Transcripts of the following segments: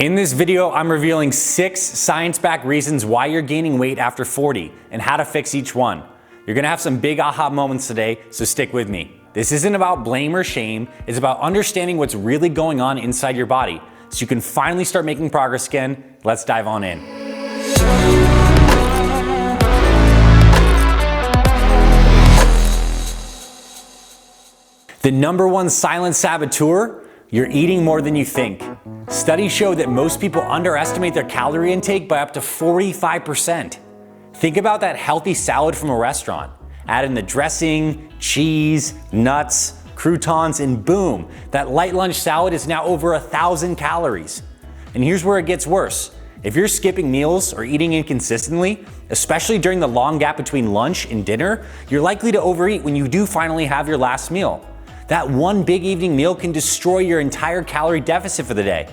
In this video, I'm revealing 6 science-backed reasons why you're gaining weight after 40 and how to fix each one. You're gonna have some big aha moments today, so stick with me. This isn't about blame or shame, it's about understanding what's really going on inside your body so you can finally start making progress again. Let's dive on in. The number one silent saboteur: you're eating more than you think. Studies show that most people underestimate their calorie intake by up to 45%. Think about that healthy salad from a restaurant. Add in the dressing, cheese, nuts, croutons, and boom, that light lunch salad is now over 1,000 calories. And here's where it gets worse. If you're skipping meals or eating inconsistently, especially during the long gap between lunch and dinner, you're likely to overeat when you do finally have your last meal. That one big evening meal can destroy your entire calorie deficit for the day.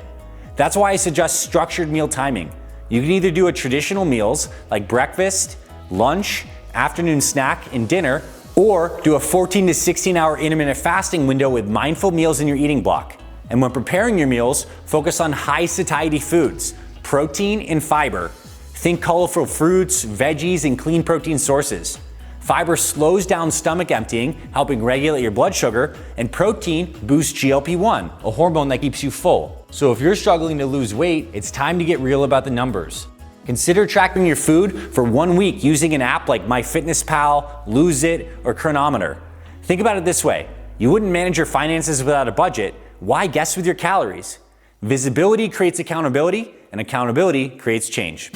That's why I suggest structured meal timing. You can either do a traditional meals like breakfast, lunch, afternoon snack, and dinner, or do a 14 to 16 hour intermittent fasting window with mindful meals in your eating block. And when preparing your meals, focus on high satiety foods, protein and fiber. Think colorful fruits, veggies, and clean protein sources. Fiber slows down stomach emptying, helping regulate your blood sugar, and protein boosts GLP-1, a hormone that keeps you full. So if you're struggling to lose weight, it's time to get real about the numbers. Consider tracking your food for 1 week using an app like MyFitnessPal, Lose It, or Chronometer. Think about it this way: you wouldn't manage your finances without a budget. Why guess with your calories? Visibility creates accountability, and accountability creates change.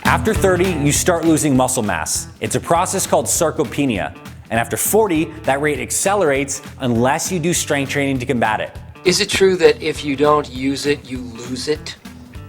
After 30, you start losing muscle mass. It's a process called sarcopenia. And after 40, that rate accelerates unless you do strength training to combat it. Is it true that if you don't use it, you lose it?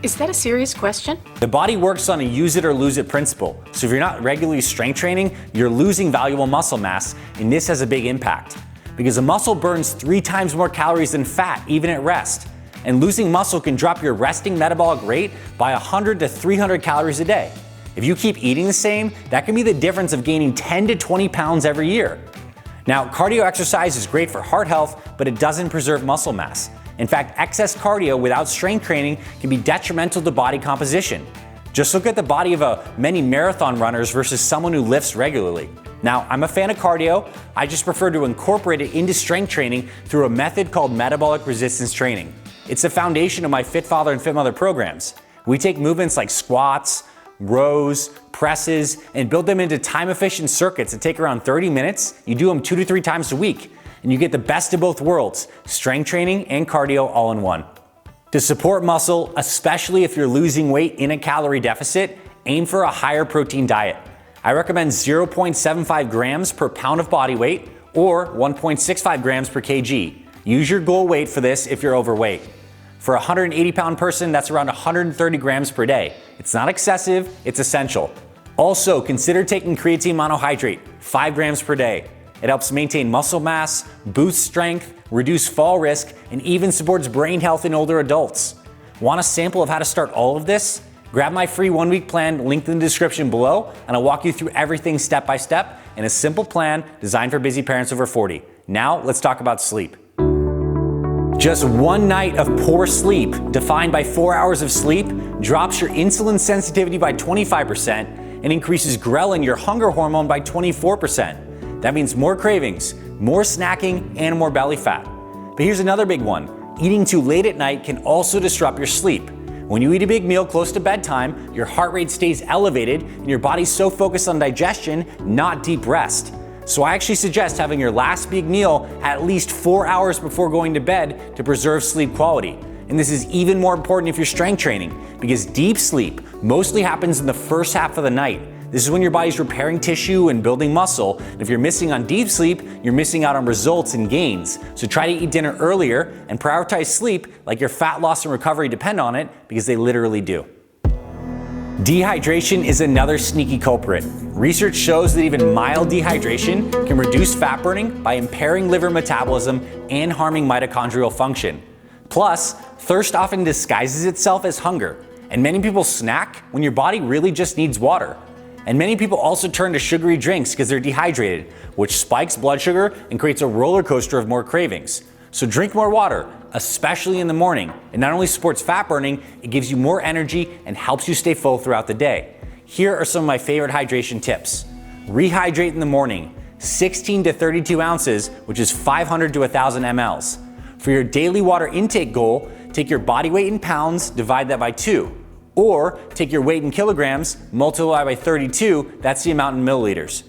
Is that a serious question? The body works on a use it or lose it principle. So if you're not regularly strength training, you're losing valuable muscle mass, and this has a big impact. Because a muscle burns 3 times more calories than fat, even at rest. And losing muscle can drop your resting metabolic rate by 100 to 300 calories a day. If you keep eating the same, that can be the difference of gaining 10 to 20 pounds every year. Now, cardio exercise is great for heart health, but it doesn't preserve muscle mass. In fact, excess cardio without strength training can be detrimental to body composition. Just look at the body of many marathon runners versus someone who lifts regularly. Now, I'm a fan of cardio. I just prefer to incorporate it into strength training through a method called metabolic resistance training. It's the foundation of my Fit Father and Fit Mother programs. We take movements like squats, rows, presses, and build them into time-efficient circuits that take around 30 minutes. You do them 2 to 3 times a week, and you get the best of both worlds: strength training and cardio all in one. To support muscle, especially if you're losing weight in a calorie deficit, aim for a higher protein diet. I recommend 0.75 grams per pound of body weight or 1.65 grams per kg. Use your goal weight for this if you're overweight. For a 180-pound person, that's around 130 grams per day. It's not excessive, it's essential. Also, consider taking creatine monohydrate, 5 grams per day. It helps maintain muscle mass, boosts strength, reduce fall risk, and even supports brain health in older adults. Want a sample of how to start all of this? Grab my free 1-week plan linked in the description below, and I'll walk you through everything step by step in a simple plan designed for busy parents over 40. Now, let's talk about sleep. Just 1 night of poor sleep, defined by 4 hours of sleep, drops your insulin sensitivity by 25% and increases ghrelin, your hunger hormone, by 24%. That means more cravings, more snacking, and more belly fat. But here's another big one. Eating too late at night can also disrupt your sleep. When you eat a big meal close to bedtime, your heart rate stays elevated and your body's so focused on digestion, not deep rest. So I actually suggest having your last big meal at least 4 hours before going to bed to preserve sleep quality. And this is even more important if you're strength training, because deep sleep mostly happens in the first half of the night. This is when your body's repairing tissue and building muscle. And if you're missing on deep sleep, you're missing out on results and gains. So try to eat dinner earlier and prioritize sleep like your fat loss and recovery depend on it, because they literally do. Dehydration is another sneaky culprit. Research shows that even mild dehydration can reduce fat burning by impairing liver metabolism and harming mitochondrial function. Plus, thirst often disguises itself as hunger, and many people snack when your body really just needs water. And many people also turn to sugary drinks because they're dehydrated, which spikes blood sugar and creates a roller coaster of more cravings. So drink more water, especially in the morning. It not only supports fat burning, it gives you more energy and helps you stay full throughout the day. Here are some of my favorite hydration tips. Rehydrate in the morning, 16 to 32 ounces, which is 500 to 1,000 mLs. For your daily water intake goal, take your body weight in pounds, divide that by 2. Or take your weight in kilograms, multiply by 32, that's the amount in milliliters.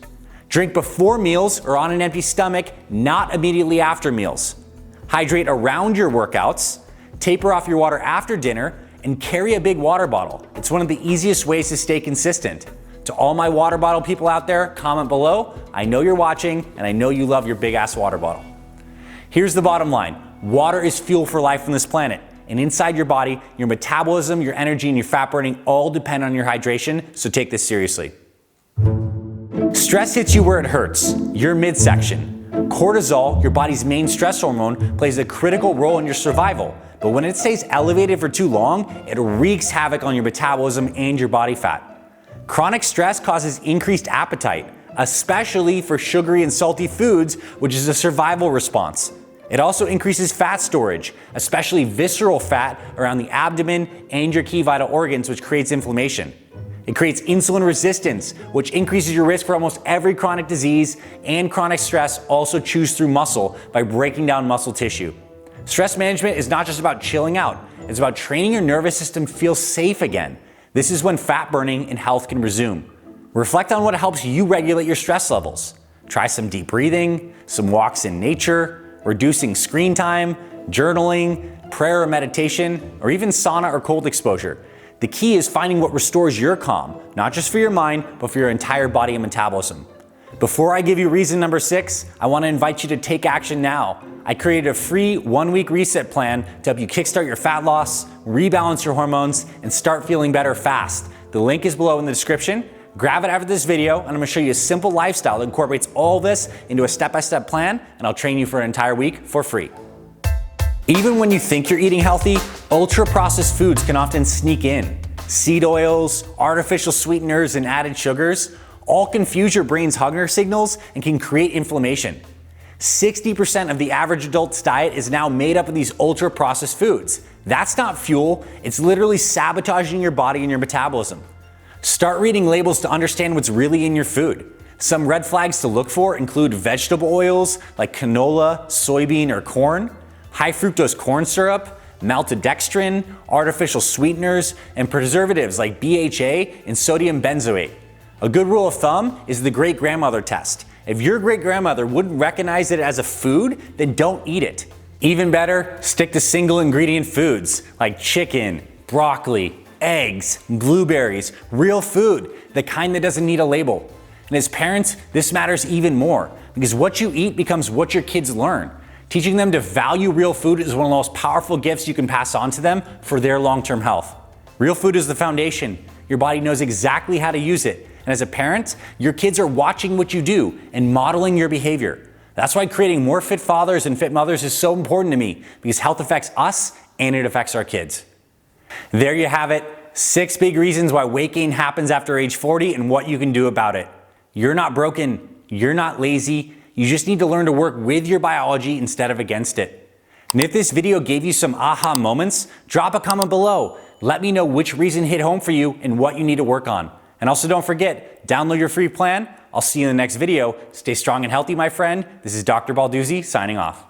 Drink before meals or on an empty stomach, not immediately after meals. Hydrate around your workouts, taper off your water after dinner, and carry a big water bottle. It's one of the easiest ways to stay consistent. To all my water bottle people out there, comment below. I know you're watching and I know you love your big ass water bottle. Here's the bottom line. Water is fuel for life on this planet. And inside your body, your metabolism, your energy, and your fat burning all depend on your hydration, so take this seriously. Stress hits you where it hurts, your midsection. Cortisol, your body's main stress hormone, plays a critical role in your survival. But when it stays elevated for too long, it wreaks havoc on your metabolism and your body fat. Chronic stress causes increased appetite, especially for sugary and salty foods, which is a survival response. It also increases fat storage, especially visceral fat around the abdomen and your key vital organs, which creates inflammation. It creates insulin resistance, which increases your risk for almost every chronic disease, and chronic stress also chews through muscle by breaking down muscle tissue. Stress management is not just about chilling out, it's about training your nervous system to feel safe again. This is when fat burning and health can resume. Reflect on what helps you regulate your stress levels. Try some deep breathing, some walks in nature, reducing screen time, journaling, prayer or meditation, or even sauna or cold exposure. The key is finding what restores your calm, not just for your mind, but for your entire body and metabolism. Before I give you reason number 6, I want to invite you to take action now. I created a free 1-week reset plan to help you kickstart your fat loss, rebalance your hormones, and start feeling better fast. The link is below in the description. Grab it after this video, and I'm gonna show you a simple lifestyle that incorporates all this into a step-by-step plan, and I'll train you for an entire week for free. Even when you think you're eating healthy, ultra-processed foods can often sneak in. Seed oils, artificial sweeteners, and added sugars all confuse your brain's hunger signals and can create inflammation. 60% of the average adult's diet is now made up of these ultra-processed foods. That's not fuel, it's literally sabotaging your body and your metabolism. Start reading labels to understand what's really in your food. Some red flags to look for include vegetable oils like canola, soybean, or corn, high fructose corn syrup, maltodextrin, artificial sweeteners, and preservatives like BHA and sodium benzoate. A good rule of thumb is the great-grandmother test. If your great-grandmother wouldn't recognize it as a food, then don't eat it. Even better, stick to single ingredient foods like chicken, broccoli, eggs, blueberries, real food, the kind that doesn't need a label. And as parents, this matters even more because what you eat becomes what your kids learn. Teaching them to value real food is one of the most powerful gifts you can pass on to them for their long-term health. Real food is the foundation. Your body knows exactly how to use it. And as a parent, your kids are watching what you do and modeling your behavior. That's why creating more fit fathers and fit mothers is so important to me because health affects us and it affects our kids. There you have it, 6 big reasons why weight gain happens after age 40 and what you can do about it. You're not broken, you're not lazy, you just need to learn to work with your biology instead of against it. And if this video gave you some aha moments, drop a comment below. Let me know which reason hit home for you and what you need to work on. And also don't forget, download your free plan. I'll see you in the next video. Stay strong and healthy, my friend. This is Dr. Balduzzi signing off.